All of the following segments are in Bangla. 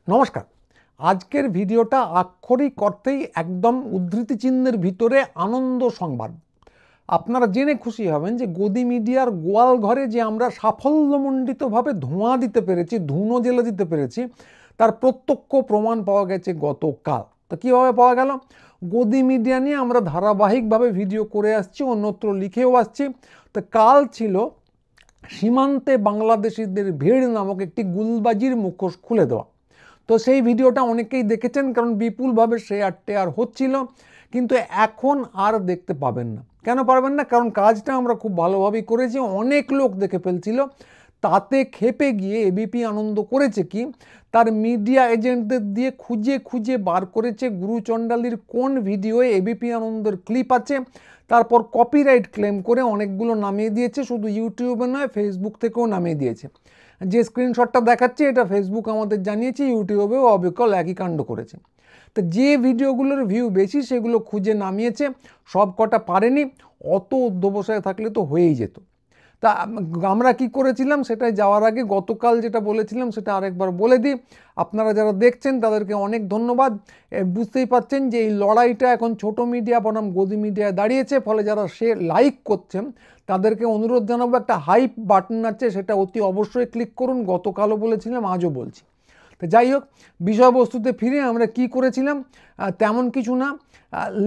নমস্কার। আজকের ভিডিওটা আক্ষরিক অর্থেই একদম উদ্ধৃতি চিহ্নের ভিতরে আনন্দ সংবাদ। আপনারা জেনে খুশি হবেন যে গদি মিডিয়ার গোয়াল ঘরে যে আমরা সাফল্যমণ্ডিতভাবে ধোঁয়া দিতে পেরেছি, ধুনো জ্বেলে দিতে পেরেছি, তার প্রত্যক্ষ প্রমাণ পাওয়া গেছে গতকাল। তো কীভাবে পাওয়া গেল? গদি মিডিয়া নিয়ে আমরা ধারাবাহিকভাবে ভিডিও করে আসছি, অন্যত্র লিখেও আসছি। তো কাল ছিল সীমান্তে বাংলাদেশিদের ভিড় নামক একটি গুলবাজির মুখোশ খুলে দেওয়া। তো সেই ভিডিওটা অনেকেই দেখেছেন, কারণ বিপুলভাবে শেয়ার হচ্ছিল, কিন্তু এখন আর দেখতে পাবেন না। কেন পারবেন না? কারণ কাজটা আমরা খুব ভালোভাবেই করেছি, অনেক লোক দেখে ফেলছিল। তাতে খেপে গিয়ে এবিপি আনন্দ করেছে কি, তার মিডিয়া এজেন্টদের দিয়ে খুঁজে খুঁজে বার করেছে গুরুচণ্ডালীর কোন ভিডিওয়ে এবিপি আনন্দের ক্লিপ আছে, তারপর কপিরাইট ক্লেম করে অনেকগুলো নামিয়ে দিয়েছে। শুধু ইউটিউবে নয়, ফেসবুক থেকেও নামিয়ে দিয়েছে। যে স্ক্রিনশটটা দেখাচ্ছে এটা ফেসবুক আমাদের জানিয়েছে, ইউটিউবেও অবিকল একই কাণ্ড করেছে। তো যে ভিডিওগুলোর ভিউ বেশি সেগুলো খুঁজে নামিয়েছে, সব কটা পারেনি। অত অধ্যবসায় থাকলে তো হয়েই যেত। তা আমরা কি করেছিলাম সেটাই যাওয়ার আগে গতকাল যেটা বলেছিলাম সেটা আরেকবার বলে দিই। আপনারা যারা দেখছেন তাদেরকে অনেক ধন্যবাদ। বুঝতেই পারছেন যে এই লড়াইটা এখন ছোট মিডিয়া বনাম গদি মিডিয়ায় দাঁড়িয়েছে, ফলে যারা লাইক করছেন তাদেরকে অনুরোধ জানাবো, একটা হাইপ বাটন আছে, সেটা অতি অবশ্যই ক্লিক করুন। গতকালও বলেছিলাম, আজও বলছি। তো যাই হোক, বিষয়বস্তুতে ফিরে আমরা কি করেছিলাম, তেমন কিছু না।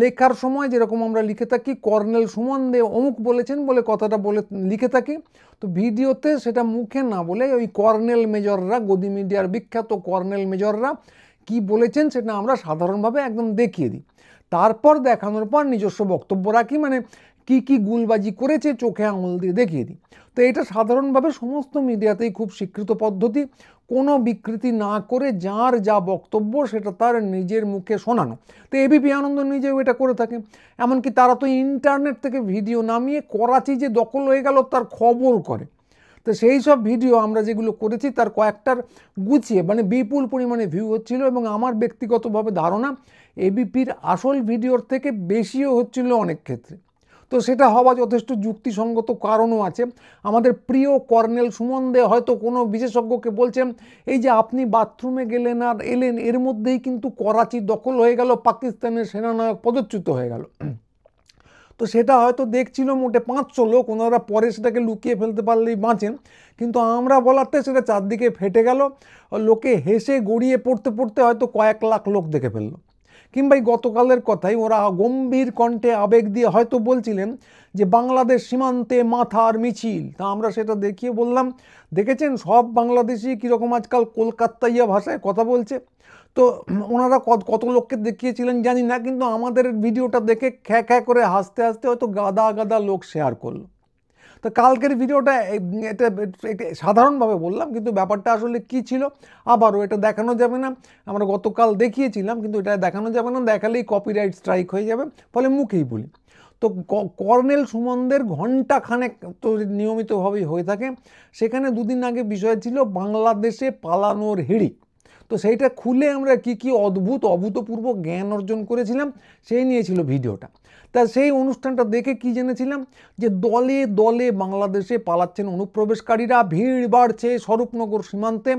লেখার সময় যেরকম আমরা লিখে থাকি, কর্নেল সুমন দে অমুক বলেছেন বলে কথাটা বলে লিখে থাকি, তো ভিডিওতে সেটা মুখে না বলে ওই কর্নেল মেজররা, গদি মিডিয়ার বিখ্যাত কর্নেল মেজররা কি বলেছেন সেটা আমরা সাধারণভাবে একদম দেখিয়ে দিই। তারপর দেখানোর পর নিজস্ব বক্তব্য রাখি, মানে কি কি গুলবাজি করেছে চোখে আঙুল দিয়ে দেখিয়ে দিই। তো এটা সাধারণভাবে সমস্ত মিডিয়াতেই খুব স্বীকৃত পদ্ধতি। কোনো বিকৃতি না করে যার যা বক্তব্য সেটা তার নিজের মুখে শোনানো। তো এবিপি আনন্দ নিজেও এটা করে থাকে। এমনকি তারা তো ইন্টারনেট থেকে ভিডিও নামিয়ে করাচি যে দখল হয়ে গেল তার খবর করে। তো সেই সব ভিডিও আমরা যেগুলো করেছি তার কয়েকটার গুছিয়ে মানে বিপুল পরিমাণে ভিউ হচ্ছিল, এবং আমার ব্যক্তিগতভাবে ধারণা এবিপির আসল ভিডিওর থেকে বেশিও হচ্ছিল অনেক ক্ষেত্রে। তো সেটা হওয়া যথেষ্ট যুক্তিসঙ্গত কারণও আছে। আমাদের প্রিয় কর্নেল সুমন দে হয়তো কোনো বিশেষজ্ঞকে বলছেন, এই যে আপনি বাথরুমে গেলেন আর এলেন, এর মধ্যেই কিন্তু করাচি দখল হয়ে গেল, পাকিস্তানের সেনানায়ক পদচ্যুত হয়ে গেল। তো সেটা হয়তো দেখছিল মোটে 500 লোক, ওনারা পরে সেটাকে লুকিয়ে ফেলতে পারলেই বাঁচেন, কিন্তু আমরা বলাতে সেটা চারদিকে ফেটে গেল। লোকে হেসে গড়িয়ে পড়তে পড়তে হয়তো কয়েক লাখ লোক দেখে ফেললো। কিংবা এই গতকালের কথাই ওরা গম্ভীর কণ্ঠে আবেগ দিয়ে হয়তো বলছিলেন যে বাংলাদেশ সীমান্তে মাথার মিছিল। তা আমরা সেটা দেখিয়ে বললাম, দেখেছেন সব বাংলাদেশি কীরকম আজকাল কলকাতাইয়া ভাষায় কথা বলছে। তো ওনারা কত লোককে দেখিয়েছিলেন জানি না, কিন্তু আমাদের ভিডিওটা দেখে খ্যা খ্যা করে হাসতে হাসতে হয়তো গাদা গাদা লোক শেয়ার করলো। তো কালকের ভিডিওটা এটা সাধারণভাবে বললাম, কিন্তু ব্যাপারটা আসলে কি ছিল আবারও এটা দেখানো যাবে না। আমরা গতকাল দেখিয়েছিলাম, কিন্তু এটা দেখানো যাবে না, দেখালেই কপিরাইট স্ট্রাইক হয়ে যাবে, ফলে মুখেই বলি। তো কর্নেল সুমনদের ঘণ্টাখানেক তো নিয়মিতভাবেই হয়ে থাকে। সেখানে দুদিন আগে বিষয় ছিল বাংলাদেশে পালানোর হিড়িক। তো সেইটা খুলে আমরা কি কি অভূতপূর্ব জ্ঞান অর্জন করেছিলাম সেই নিয়েছিল ভিডিওটা। তা সেই অনুষ্ঠানটা দেখে কি জেনেছিলাম, যে দলে দলে বাংলাদেশে পালাচ্ছেন অনুপ্রবেশকারীরা, ভিড় বাড়ছে স্বরূপনগর সীমান্তে।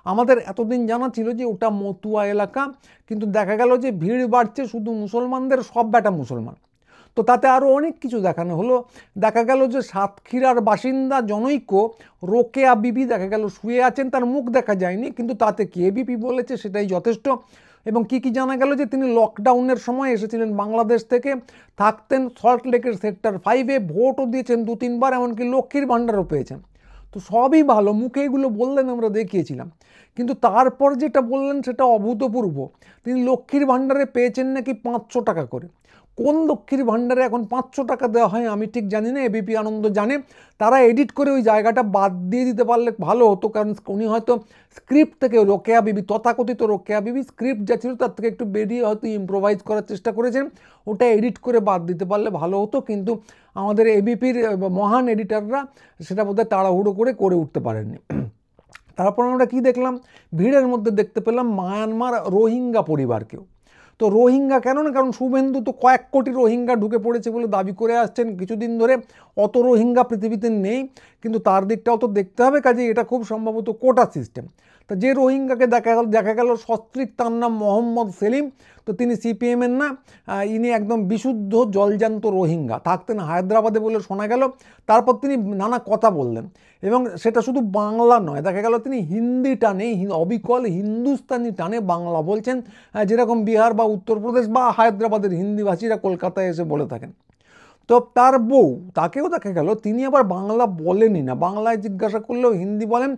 আমাদের এতদিন জানা ছিল যে ওটা মতুয়া এলাকা, কিন্তু দেখা গেল যে ভিড় বাড়ছে শুধু মুসলমানদের, সব বেটা মুসলমান। তো তাতে আরও অনেক কিছু দেখানো হলো। দেখা গেল যে সাতক্ষীরার বাসিন্দা জনৈক রোকেয়া বিবি দেখা গেল শুয়ে আছেন, তার মুখ দেখা যায়নি, কিন্তু তাতে কি এবিপি বলেছে সেটাই যথেষ্ট। এবং কি কি জানা গেল, যে তিনি লকডাউনের সময় এসেছিলেন বাংলাদেশ থেকে, থাকতেন সল্টলেকের সেক্টর 5-এ, ভোটও দিয়েছেন 2-3 বার, এমনকি লক্ষ্মীর ভাণ্ডারও পেয়েছেন। তো সবই ভালো, মুখে এগুলো বললেন, আমরা দেখিয়েছিলাম। কিন্তু তারপর যেটা বললেন সেটা অভূতপূর্ব। তিনি লক্ষ্মীর ভাণ্ডারে পেয়েছেন নাকি 500 টাকা করে। কোন লক্ষ্মীর ভাণ্ডারে এখন 500 টাকা দেওয়া হয় আমি ঠিক জানি না, এবিপি আনন্দ জানে। তারা এডিট করে ওই জায়গাটা বাদ দিয়ে দিতে পারলে ভালো হতো, কারণ উনি হয়তো স্ক্রিপ্ট থেকে রোকেয়া বিবি, তথাকথিত রোকেয়া বিবি, স্ক্রিপ্ট যা ছিল তার থেকে একটু বেরিয়ে হয়তো ইম্প্রোভাইজ করার চেষ্টা করেছেন, ওটা এডিট করে বাদ দিতে পারলে ভালো হতো। কিন্তু আমাদের এবিপির মহান এডিটাররা সেটা বোধহয় তাড়াহুড়ো করে উঠতে পারেননি। তারপর আমরা কি দেখলাম, ভিড়ের মধ্যে দেখতে পেলাম মায়ানমার রোহিঙ্গা পরিবারকেও। তো রোহিঙ্গা কেন না, কারণ শুভেন্দু তো কয়েক কোটি রোহিঙ্গা ঢুকে পড়েছে বলে দাবি করে আসছেন কিছুদিন ধরে। অত রোহিঙ্গা পৃথিবীতে নেই, কিন্তু তার দিকটাও তো দেখতে হবে, কাজে এটা খুব সম্ভবত কোটা সিস্টেম। তো যে রোহিঙ্গাকে দেখা গেল সস্ত্রীক, তার নাম মোহাম্মদ সেলিম, তো তিনি সিপিএমের না, ইনি একদম বিশুদ্ধ জলজান্ত রোহিঙ্গা, থাকতেন হায়দ্রাবাদে বলে শোনা গেল। তারপর তিনি নানা কথা বললেন, এবং সেটা শুধু বাংলা নয়, দেখা গেল তিনি হিন্দি টানে, অবিকল হিন্দুস্তানি টানে বাংলা বলছেন, যেরকম বিহার বা উত্তরপ্রদেশ বা হায়দ্রাবাদের হিন্দিভাষীরা কলকাতায় এসে বলে থাকেন। তো তার বউ, তাকেও দেখা গেল তিনি আবার বাংলা বলেনই না, বাংলায় জিজ্ঞাসা করলেও হিন্দি বলেন,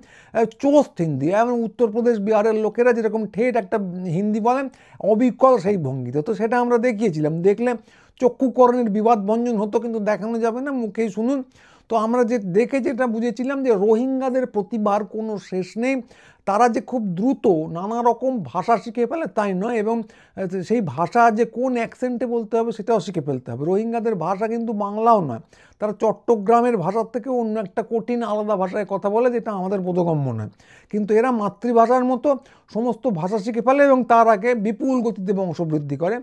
চোস্ত হিন্দি, এবং উত্তরপ্রদেশ বিহারের লোকেরা যেরকম ঠেট একটা হিন্দি বলেন অবিকল সেই ভঙ্গিতে। তো সেটা আমরা দেখিয়েছিলাম, দেখলে চক্ষুকরণের বিবাদ ভঞ্জন হতো, কিন্তু দেখানো যাবে না, মুখেই শুনুন। তো আমরা দেখে যেটা বুঝেছিলাম যে রোহিঙ্গাদের প্রতিভার কোনো শেষ নেই, তারা যে খুব দ্রুত নানা রকম ভাষা শিখে ফেলে তাই নয়, এবং সেই ভাষা যে কোন অ্যাকসেন্টে বলতে হবে সেটাও শিখে ফেলতে হবে। রোহিঙ্গাদের ভাষা কিন্তু বাংলাও নয়, তারা চট্টগ্রামের ভাষার থেকে অন্য একটা কঠিন আলাদা ভাষায় কথা বলে, যেটা আমাদের বোধগম্য নয়, কিন্তু এরা মাতৃভাষার মতো সমস্ত ভাষা শিখে ফেলে এবং তার আগে বিপুল গতিতে বংশবৃদ্ধি করে।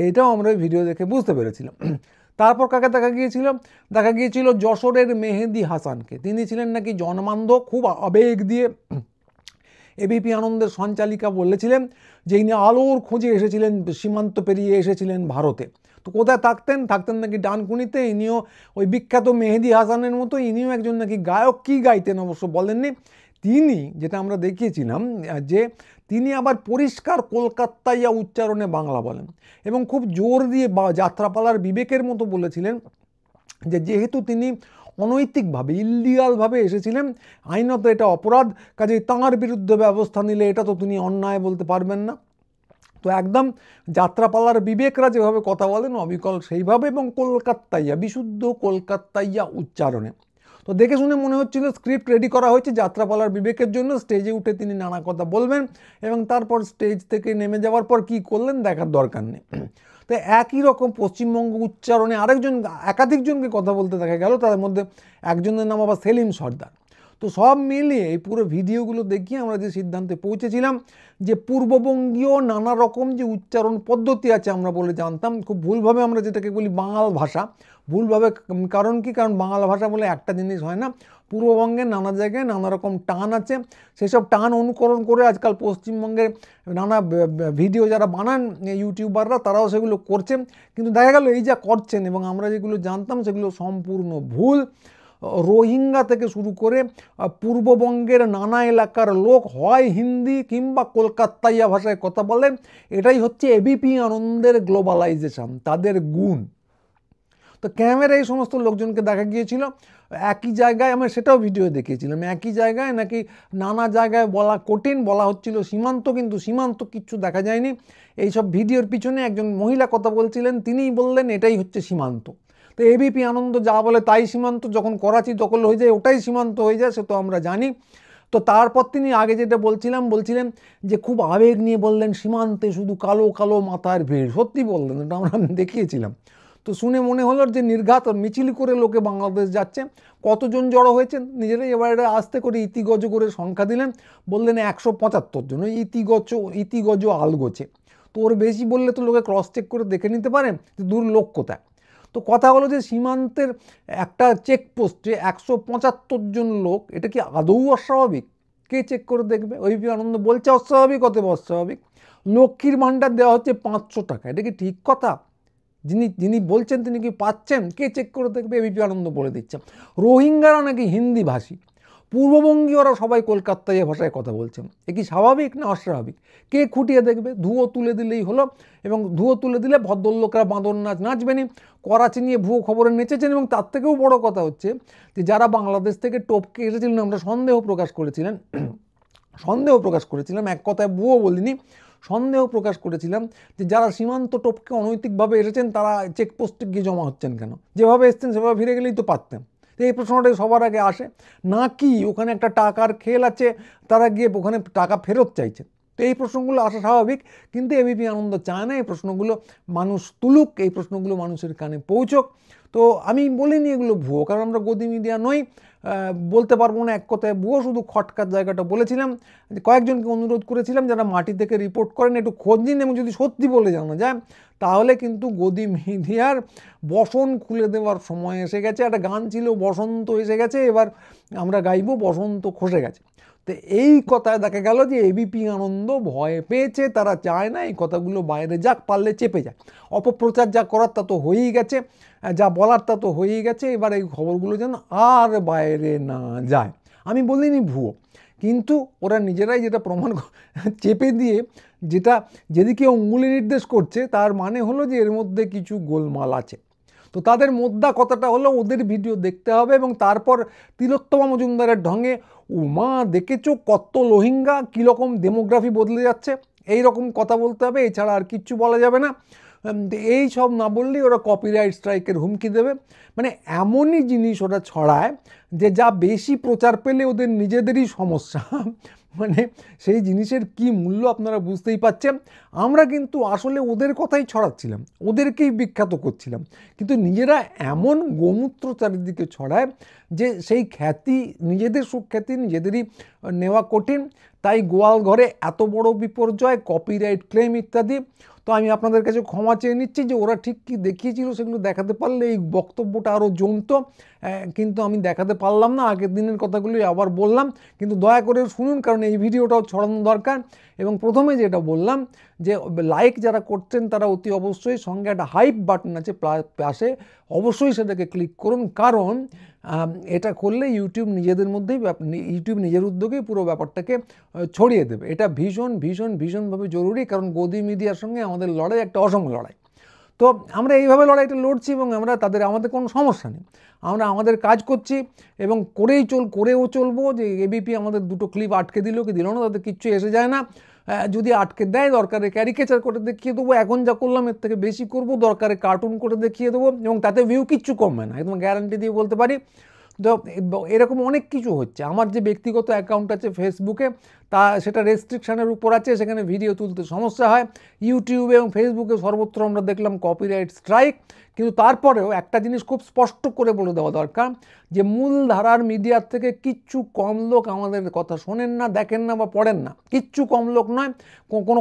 এটাও আমরা ওই ভিডিও দেখে বুঝতে পেরেছিলাম। তারপর কাকে দেখা গিয়েছিল যশোরের মেহেদি হাসানকে। তিনি ছিলেন নাকি জন্মান্ধ, খুব আবেগ দিয়ে এবিপি আনন্দের সঞ্চালিকা বলেছিলেন যে ইনি আলোর খোঁজে এসেছিলেন, সীমান্ত পেরিয়ে এসেছিলেন ভারতে। তো কোথায় থাকতেন নাকি ডানকুনিতে। ইনিও ওই বিখ্যাত মেহেদি হাসানের মতো ইনিও একজন নাকি গায়ক, কী গাইতেন অবশ্য বলেননি। তিনি, যেটা আমরা দেখিয়েছিলাম, যে তিনি আবার পরিষ্কার কলকাতাইয়া উচ্চারণে বাংলা বলেন, এবং খুব জোর দিয়ে যাত্রাপালার বিবেকের মতো বলেছিলেন যে যেহেতু তিনি অনৈতিকভাবে, ইলিগালভাবে এসেছিলেন, আইনত এটা অপরাধ, কাজেই তাঁর বিরুদ্ধে ব্যবস্থা নিলে এটা তো তিনি অন্যায় বলতে পারবেন না। তো একদম যাত্রাপালার বিবেকরা যেভাবে কথা বলেন অবিকল সেইভাবে, এবং কলকাতাইয়া, বিশুদ্ধ কলকাতাইয়া উচ্চারণে। তো দেখে শুনে মনে হচ্ছিল স্ক্রিপ্ট রেডি করা হয়েছে যাত্রাপালার বিবেকের জন্য, স্টেজে উঠে তিনি নানা কথা বলবেন, এবং তারপর স্টেজ থেকে নেমে যাওয়ার পর কী করলেন দেখার দরকার নেই। তো একই রকম পশ্চিমবঙ্গ উচ্চারণে একাধিকজনকে কথা বলতে দেখা গেল, তাদের মধ্যে একজনের নাম আবার সেলিম সর্দার। তো সব মিলিয়ে এই পুরো ভিডিওগুলো দেখিয়ে আমরা যে সিদ্ধান্তে পৌঁছেছিলাম যে পূর্ববঙ্গীয় নানা রকম যে উচ্চারণ পদ্ধতি আছে আমরা বলে জানতাম, খুব ভুলভাবে আমরা যেটাকে বলি বাঙাল ভাষা, ভুলভাবে, কারণ বাঙাল ভাষা বলে একটা জিনিস হয় না, পূর্ববঙ্গের নানা জায়গায় নানা রকম টান আছে, সেসব টান অনুকরণ করে আজকাল পশ্চিমবঙ্গের নানা ভিডিও যারা বানান ইউটিউবাররা, তারাও সেগুলো করছেন, কিন্তু দেখা গেল এই যা করছেন এবং আমরা যেগুলো জানতাম সেগুলো সম্পূর্ণ ভুল। রোহিঙ্গা থেকে শুরু করে পূর্ববঙ্গের নানা এলাকার লোক হয় হিন্দি কিংবা কলকাতাইয়া ভাষায় কথা বলেন, এটাই হচ্ছে এবিপি আনন্দের গ্লোবালাইজেশন, তাদের গুণ। তো ক্যামেরায় এই সমস্ত লোকজনকে দেখা গিয়েছিল একই জায়গায়, আমরা সেটাও ভিডিও দেখিয়েছিলাম, একই জায়গায় নাকি নানা জায়গায় বলা কঠিন, বলা হচ্ছিল সীমান্ত, কিন্তু সীমান্ত কিচ্ছু দেখা যায়নি। এইসব ভিডিওর পিছনে একজন মহিলা কথা বলছিলেন, তিনিই বললেন এটাই হচ্ছে সীমান্ত। তো এবিপি আনন্দ যা বলে তাই সীমান্ত, যখন করাচি দখল হয়ে যায় ওটাই সীমান্ত হয়ে যায়, সে তো আমরা জানি। তো তারপর তিনি আগে যেটা বলছিলেন যে খুব আবেগ নিয়ে বললেন সীমান্তে শুধু কালো কালো মাথার ভিড়, সত্যি বললেন, এটা আমরা দেখিয়েছিলাম। তো শুনে মনে হলো যে নির্ঘাত মিছিল করে লোকে বাংলাদেশ যাচ্ছে। কতজন জড়ো হয়েছেন নিজেরাই এবার আস্তে করে ইতিগজ করে সংখ্যা দিলেন, বললেন 175 জন, ওই ইতিগজ আলগোছে। তো ওর বেশি বললে তো লোকে ক্রস চেক করে দেখে নিতে পারে যে দূর লোক কোথায়। তো কথা হলো যে সীমান্তের একটা চেকপোস্টে 175 জন লোক, এটা কি আদৌ অস্বাভাবিক? কে চেক করে দেখবে? এবিপি আনন্দ বলছে অস্বাভাবিক, অতএব অস্বাভাবিক। লক্ষ্মীর ভাণ্ডার দেওয়া হচ্ছে 500 টাকা, এটা কি ঠিক কথা? যিনি বলছেন তিনি কি পাচ্ছেন? কে চেক করে দেখবে? এবিপি আনন্দ বলে দিচ্ছে। রোহিঙ্গারা নাকি হিন্দি ভাষী, পূর্ববঙ্গীয়রা সবাই কলকাতাইয়া ভাষায় কথা বলছেন, এ কি স্বাভাবিক না অস্বাভাবিক? কে খুঁটিয়ে দেখবে? ধুয়ো তুলে দিলেই হলো, এবং ধুয়ো তুলে দিলে ভদ্রলোকরা বাঁদর নাচ নাচবেনি। করাচি নিয়ে ভুয়ো খবরে নেচেছেন, এবং তার থেকেও বড় কথা হচ্ছে যে যারা বাংলাদেশ থেকে টপকে এসেছিলেন, আমরা সন্দেহ প্রকাশ করেছিলাম, এক কথায় ভুয়ো বলিনি, সন্দেহ প্রকাশ করেছিলাম যে যারা সীমান্ত টপকে অনৈতিকভাবে এসেছেন তারা চেকপোস্টে গিয়ে জমা হচ্ছেন কেন? যেভাবে এসছেন সেভাবে ফিরে গেলেই তো পারতেন। তো এই প্রশ্নটাই সবার আগে আসে, নাকি ওখানে একটা টাকার খেল আছে, তারা গিয়ে ওখানে টাকা ফেরত চাইছেন? তো এই প্রশ্নগুলো আসা স্বাভাবিক, কিন্তু এবিপি আনন্দ চায় না এই প্রশ্নগুলো মানুষ তুলুক, এই প্রশ্নগুলো মানুষের কানে পৌঁছক। তো আমি বলিনি এগুলো ভুয়ো, কারণ আমরা গদি মিডিয়া নই, বলতে পারবো না এক কথায় ভুয়ো, শুধু খটকার জায়গাটা বলেছিলাম। কয়েকজনকে অনুরোধ করেছিলাম যারা মাটি থেকে রিপোর্ট করেন একটু খোঁজ নিন, এবং যদি সত্যি বলে জানা যায় তাহলে কিন্তু গদি মিডিয়ার বসন খুলে দেওয়ার সময় এসে গেছে। একটা গান ছিল বসন্ত এসে গেছে, এবার আমরা গাইবো বসন্ত খসে গেছে। তো এই কথায় দেখা গেল যে এবিপি আনন্দ ভয় পেয়েছে, তারা চায় না এই কথাগুলো বাইরে যাক, পারলে চেপে যায়। অপপ্রচার যা করার তা তো হয়েই গেছে, যা বলার তা তো হয়েই গেছে, এবার এই খবরগুলো যেন আর বাইরে না যায়। আমি বলিনি ভুয়ো, কিন্তু ওরা নিজেরাই যেটা প্রমাণ চেপে দিয়ে যেদিকে অঙ্গুলি নির্দেশ করছে, তার মানে হলো যে এর মধ্যে কিছু গোলমাল আছে। তো তাদের মোদ্দা কথাটা হলো ওদের ভিডিও দেখতে হবে এবং তারপর তিলোত্তমা মজুমদারের ঢঙে উমা দেখেছো কত রোহিঙ্গা, কীরকম ডেমোগ্রাফি বদলে যাচ্ছে, এই রকম কথা বলতে হবে, এছাড়া আর কিচ্ছু বলা যাবে না। এই সব না বললেই ওরা কপিরাইট স্ট্রাইকের হুমকি দেবে। মানে এমনই জিনিস ওরা ছড়ায় যে যা বেশি প্রচার পেলে ওদের নিজেদেরই সমস্যা। মানে সেই জিনিসের কি মূল্য আপনারা বুঝতেই পাচ্ছেন। আমরা কিন্তু আসলে ওদের কথাই ছড়াচ্ছিলাম, ওদেরকেই বিখ্যাত করছিলাম, কিন্তু নিজেরা এমন গোমূত্র চারিদিকে ছড়ায় যে সেই খ্যাতি, নিজেদের সুখ্যাতি নিজেদেরই নেওয়া কঠিন। তাই গোয়াল ঘরে এত বড় বিপর্যয়, কপিরাইট ক্লেম ইত্যাদি। তো আমি আপনাদের কাছে ক্ষমা চেয়ে নিচ্ছি যে ওরা ঠিক কী দেখিয়েছিল সেগুলো দেখাতে পারলে এই বক্তব্যটা আরও জমতো, কিন্তু আমি দেখাতে পারলাম না। আগের দিনের কথাগুলোই আবার বললাম, কিন্তু দয়া করে শুনুন, কারণ এই ভিডিওটাও ছড়ানো দরকার। এবং প্রথমে যেটা বললাম যে লাইক যারা করছেন তারা অতি অবশ্যই সঙ্গে একটা হাইপ বাটন আছে পাশে, অবশ্যই সেটাকে ক্লিক করুন, কারণ এটা করলে ইউটিউব নিজেদের মধ্যেই, ইউটিউব নিজের উদ্যোগেই পুরো ব্যাপারটাকে ছড়িয়ে দেবে। এটা ভীষণ ভীষণ ভীষণভাবে জরুরি, কারণ গদি মিডিয়ার সঙ্গে আমাদের লড়াই একটা অসম লড়াই। তো আমরা এইভাবে লড়াইটা লড়ছি এবং আমাদের কোনো সমস্যা নেই, আমরা আমাদের কাজ করছি এবং করেও চলবো। যে এবিপি আমাদের দুটো ক্লিপ আটকে দিল কি দিল না, তাদের কিচ্ছু এসে যায় না। যদি আটকে দেয় দরকারে ক্যারিকেচার করে দেখিয়ে দেবো, এখন যা করলাম এর থেকে বেশি করব, দরকারে কার্টুন করে দেখিয়ে দেবো, এবং তাতে ভিউ কিচ্ছু কমবে না, একদম গ্যারান্টি দিয়ে বলতে পারি। তো এরকম অনেক কিছু হচ্ছে। আমার যে ব্যক্তিগত অ্যাকাউন্ট আছে ফেসবুকে, সেটা রেস্ট্রিকশানের উপর আছে, সেখানে ভিডিও তুলতে সমস্যা হয়। ইউটিউবে এবং ফেসবুকে সর্বত্র আমরা দেখলাম কপিরাইট স্ট্রাইক। কিন্তু তারপরেও একটা জিনিস খুব স্পষ্ট করে বলে দেওয়া দরকার, যে মূল ধারার মিডিয়ার থেকে কিচ্ছু কম লোক আমাদের কথা শোনেন না, দেখেন না বা পড়েন না, কিচ্ছু কম লোক নয়,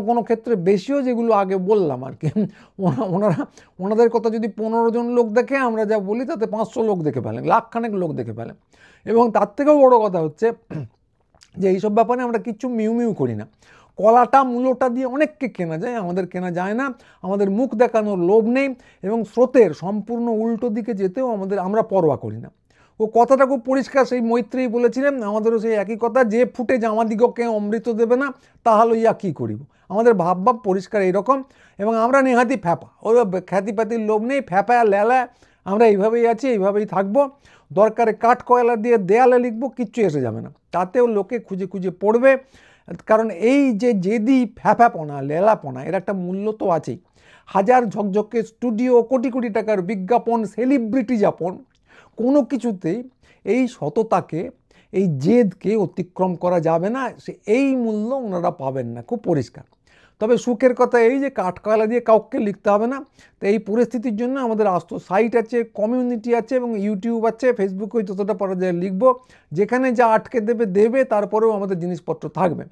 কোনো ক্ষেত্রে বেশিও, যেগুলো আগে বললাম আর কি। ওনাদের কথা যদি 15 জন লোক দেখে, আমরা যা বলি তাতে 500 লোক দেখে ফেলেন, লাখখানেক লোক দেখে ফেলেন। এবং তার থেকেও বড় কথা হচ্ছে যে এইসব ব্যাপারে আমরা কিচ্ছু মিউ করি না। কলাটা মূলটা দিয়ে অনেককে কেনা যায়, আমাদের কেনা যায় না। আমাদের মুখ দেখানোর লোভ নেই এবং স্রোতের সম্পূর্ণ উল্টো দিকে যেতেও আমরা পরোয়া করি না। ও কথাটা খুব পরিষ্কার, সেই মৈত্রেয়ী বলেছিলেন, আমাদেরও সেই একই কথা, যে ফুটে জামাদিগকে অমৃত দেবে না, তাহলে ইয়া কী করিব। আমাদের ভাব পরিষ্কার এইরকম, এবং আমরা নেহাতি ফ্যাপা, ওই খ্যাতিপাতির লোভ নেই, ফ্যাপা লেলা, আমরা এইভাবেই আছি, এইভাবেই থাকবো। দরকারে কাঠ কয়লা দিয়ে দেয়ালে লিখবো, কিচ্ছু এসে যাবে না, তাতেও লোকে খুঁজে খুঁজে পড়বে। কারণ এই যে জেদি ফ্যাপনা লেলাপনা, এর একটা মূল্য তো আছেই। হাজার ঝকঝকে স্টুডিও, কোটি কোটি টাকার বিজ্ঞাপন, সেলিব্রিটি যাপন, কোনো কিছুতেই এই সততাকে, এই জেদকে অতিক্রম করা যাবে না। এই মূল্য ওনারা পাবেন না, খুব পরিষ্কার। তবে সুখের কথা এই যে কাঠ কয়লা দিয়ে কাউকে লিখতে হবে না। তো এই পরিস্থিতির জন্য আমাদের আস্ত সাইট আছে, কমিউনিটি আছে এবং ইউটিউব আছে, ফেসবুকে যতটা পারা যায় লিখবো, যেখানে যা আটকে দেবে, তারপরেও আমাদের জিনিসপত্র থাকবে।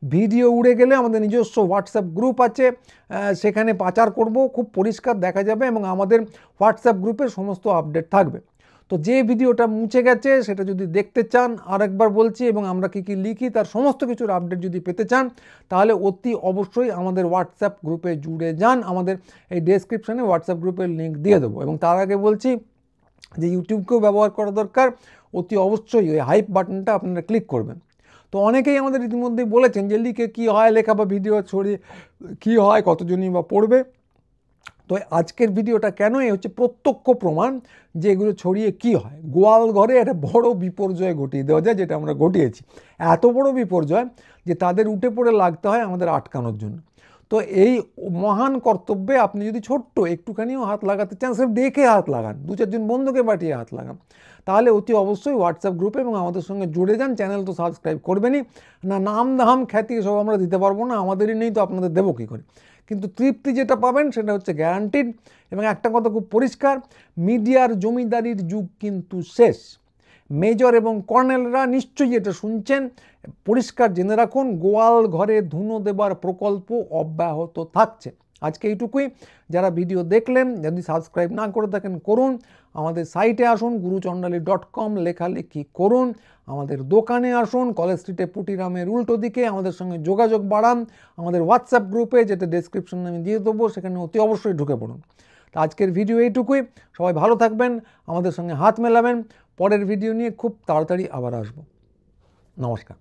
ভিডিও উড়ে গেলে আমাদের নিজস্ব হোয়াটসঅ্যাপ গ্রুপ আছে, সেখানে পাচার করব, খুব পরিষ্কার দেখা যাবে এবং আমাদের হোয়াটসঅ্যাপ গ্রুপে সমস্ত আপডেট থাকবে। তো যে ভিডিওটা মুছে গেছে সেটা যদি দেখতে চান, আরেকবার বলছি, এবং আমরা কী কী লিখি তার সমস্ত কিছুর আপডেট যদি পেতে চান, তাহলে অতি অবশ্যই আমাদের হোয়াটসঅ্যাপ গ্রুপে জুড়ে যান। আমাদের এই ডেসক্রিপশানে হোয়াটসঅ্যাপ গ্রুপের লিঙ্ক দিয়ে দেবো। এবং তার আগে বলছি যে ইউটিউবকেও ব্যবহার করা দরকার, অতি অবশ্যই ওই হাইপ বাটনটা আপনারা ক্লিক করবেন। তো অনেকেই আমাদের ইতিমধ্যেই বলেছেন যে লিখে কী হয়, লেখা বা ভিডিও ছড়িয়ে কী হয়, কতজনই বা পড়বে। তো আজকের ভিডিওটা কেন, এই হচ্ছে প্রত্যক্ষ প্রমাণ যে এগুলো ছড়িয়ে কি হয়। গোয়াল ঘরে একটা বড় বিপর্যয় ঘটিয়ে দেওয়া যায়, যেটা আমরা ঘটিয়েছি। এত বড় বিপর্যয় যে তাদের উঠে পড়ে লাগতে হয় আমাদের আটকানোর জন্য। তো এই মহান কর্তব্যে আপনি যদি ছোট্ট একটুখানিও হাত লাগাতে চান, সেটা দেখে হাত লাগান, 2-4 বন্ধুকে পাঠিয়ে হাত লাগান, তাহলে অতি অবশ্যই হোয়াটসঅ্যাপ গ্রুপে এবং আমাদের সঙ্গে জুড়ে যান। চ্যানেল তো সাবস্ক্রাইব করবেনই না, নাম দাম খ্যাতি সব আমরা দিতে পারবো না, আমাদেরই নেই, তো আপনাদের দেবো কী করে। কিন্তু তৃপ্তি যেটা পাবেন সেটা হচ্ছে গ্যারান্টিড। এবং একটা কথা খুব পরিষ্কার, মিডিয়ার জমিদারির যুগ কিন্তু শেষ। মেজর এবং কর্নেলরা নিশ্চয়ই এটা শুনছেন, পরিষ্কার জেনে রাখুন, গোয়াল ঘরে ধুনো দেবার প্রকল্প অব্যাহত থাকছে। আজকে এইটুকুই। যারা ভিডিও দেখলেন, যদি সাবস্ক্রাইব না করে থাকেন করুন, আমাদের সাইটে আসুন guruchandali.com, লেখালেখি করুন, আমাদের দোকানে আসুন কলেজ স্ট্রিটে পুটিরামের উল্টো দিকে, আমাদের সঙ্গে যোগাযোগ বাড়ান, আমাদের হোয়াটসঅ্যাপ গ্রুপে যেটা ডেসক্রিপশনে আমি দিয়ে দেবো সেখানে অতি অবশ্যই ঢুকে পড়ুন। তো আজকের ভিডিও এইটুকুই। সবাই ভালো থাকবেন, আমাদের সঙ্গে হাত মেলাবেন। পরের ভিডিও নিয়ে খুব তাড়াতাড়ি আবার আসবো। নমস্কার।